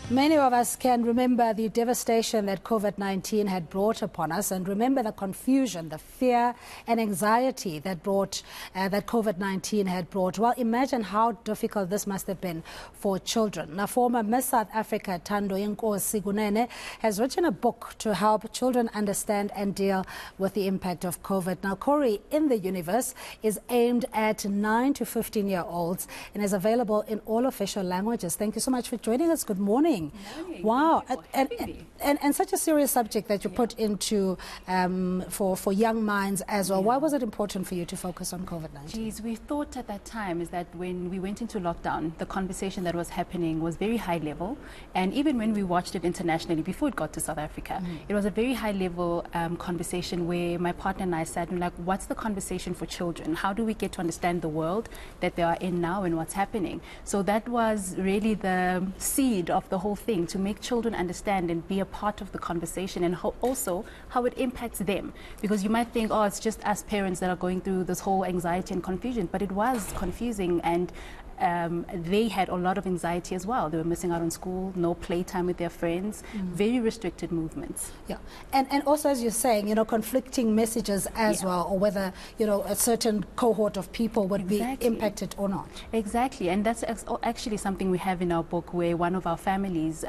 Many of us can remember the devastation that COVID-19 had brought upon us, and remember the confusion, the fear and anxiety that that COVID-19 had brought. Well, imagine how difficult this must have been for children. Now, former Miss SA Ntandoyenkosi Kunene has written a book to help children understand and deal with the impact of COVID. Now, Cory In The Universe is aimed at 9 to 15-year-olds and is available in all official languages. Thank you so much for joining us. Good morning. Wow, and such a serious subject that you put into for young minds as well. Why was it important for you to focus on COVID-19? Geez, we thought at that time is that when we went into lockdown, the conversation that was happening was very high level, and even when we watched it internationally before it got to South Africa, it was a very high level conversation where my partner and I sat and like, what's the conversation for children? How do we get to understand the world that they are in now and what's happening? So that was really the seed of the whole thing, to make children understand and be a part of the conversation, and also how it impacts them. Because you might think, oh, it's just us parents that are going through this whole anxiety and confusion, but it was confusing, and they had a lot of anxiety as well. They were missing out on school, no playtime with their friends, very restricted movements. Yeah, and also, as you're saying, you know, conflicting messages as well, or whether, you know, a certain cohort of people would be impacted or not. Exactly, and that's actually something we have in our book, where one of our families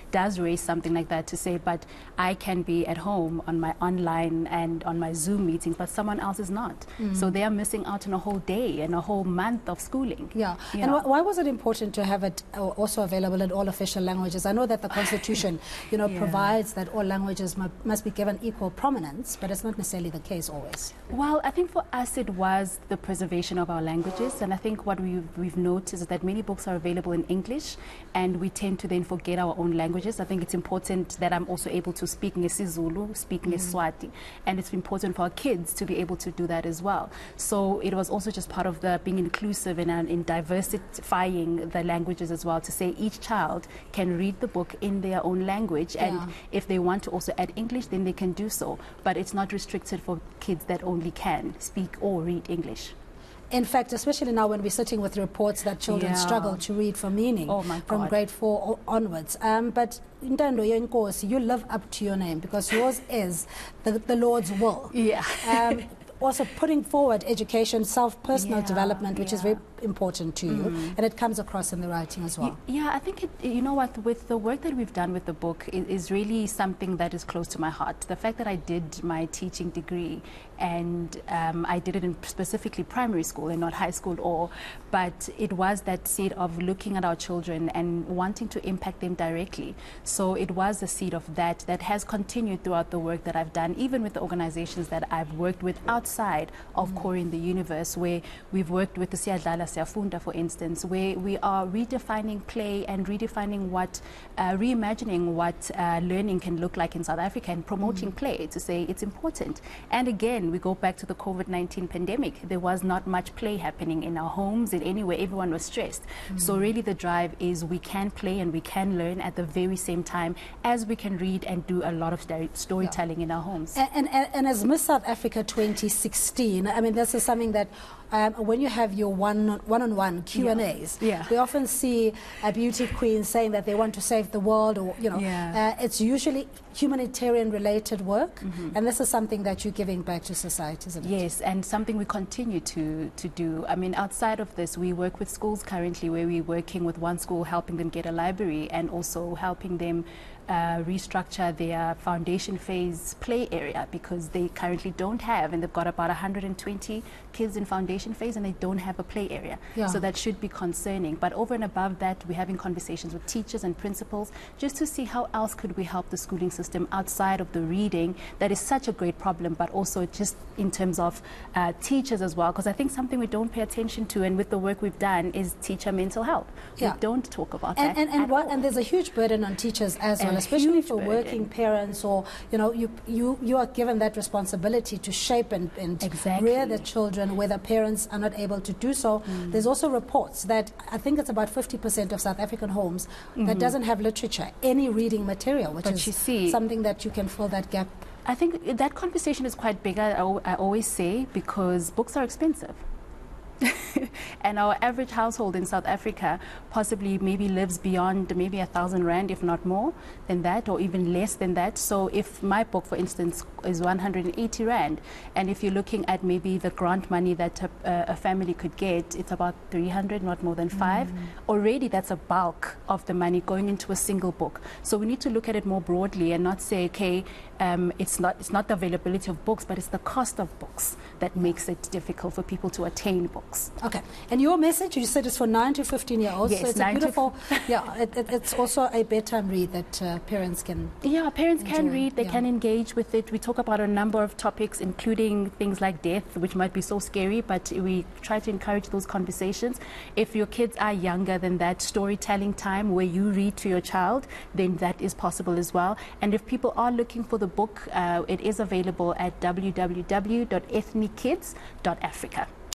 does raise something like that, to say, but I can be at home on my online and on my Zoom meetings, but someone else is not. So they are missing out on a whole day and a whole month of schooling. Yeah. And why was it important to have it also available in all official languages? I know that the Constitution, you know, provides that all languages must be given equal prominence, but it's not necessarily the case always. Well, I think for us it was the preservation of our languages, and I think what we've noticed is that many books are available in English, and we tend to then forget our own languages. I think it's important that I'm also able to speak isiZulu, speak Swati, and it's important for our kids to be able to do that as well. So it was also just part of the being inclusive and in diversifying the languages as well, to say each child can read the book in their own language, and if they want to also add English, then they can do so, but it's not restricted for kids that only can speak or read English. In fact, especially now when we're sitting with reports that children struggle to read for meaning from grade 4 onwards. But Ntandoyenkosi, you live up to your name, because yours is the Lord's will. Also putting forward education, self-personal development, which is very important to you, and it comes across in the writing as well. Yeah, I think you know what, with the work that we've done with the book is really something that is close to my heart. The fact that I did my teaching degree, and I did it in specifically primary school and not high school, but it was that seed of looking at our children and wanting to impact them directly. So it was the seed of that has continued throughout the work that I've done, even with the organizations that I've worked with outside of Cory In The Universe, where we've worked with the Siyadlala Siyafunda, for instance, where we are redefining play and redefining reimagining what learning can look like in South Africa, and promoting play, to say it's important. And again, we go back to the COVID-19 pandemic. There was not much play happening in our homes, in anywhere. Everyone was stressed. So really the drive is we can play and we can learn at the very same time as we can read and do a lot of storytelling in our homes. And as Miss South Africa 2016, I mean, this is something that when you have your one-on-one Q&As, we often see a beauty queen saying that they want to save the world, or, you know, it's usually humanitarian related work, and this is something that you're giving back to society, isn't it? Yes, and something we continue to do. I mean, outside of this, we work with schools currently, where we're working with one school, helping them get a library, and also helping them restructure their foundation phase play area, because they currently don't have, and they've got about 120 kids in foundation phase, and they don't have a play area. So that should be concerning. But over and above that, we're having conversations with teachers and principals, just to see how else could we help the schooling system outside of the reading that is such a great problem, but also just in terms of teachers as well, because I think something we don't pay attention to, and with the work we've done, is teacher mental health. We don't talk about that and there's a huge burden on teachers as well, especially for working parents, or, you know, you are given that responsibility to shape and rear the children, whether parents are not able to do so. There's also reports that I think it's about 50% of South African homes that doesn't have literature, any reading material, which is something that you can fill that gap. I think that conversation is quite big, I always say, because books are expensive. And our average household in South Africa possibly maybe lives beyond maybe 1,000 rand, if not more than that, or even less than that. So if my book, for instance, is 180 rand, and if you're looking at maybe the grant money that a family could get, it's about 300, not more than 5. Already that's a bulk of the money going into a single book. So we need to look at it more broadly and not say, okay, it's not the availability of books, but it's the cost of books that makes it difficult for people to attain books. Okay. And your message, you said, is for 9 to 15-year-olds. Yes, so it's a beautiful, it's also a bedtime read that parents can parents enjoy. Can read, they can engage with it. We talk about a number of topics, including things like death, which might be so scary, but we try to encourage those conversations. If your kids are younger than that, storytelling time where you read to your child, then that is possible as well. And if people are looking for the book, it is available at www.ethnickids.africa.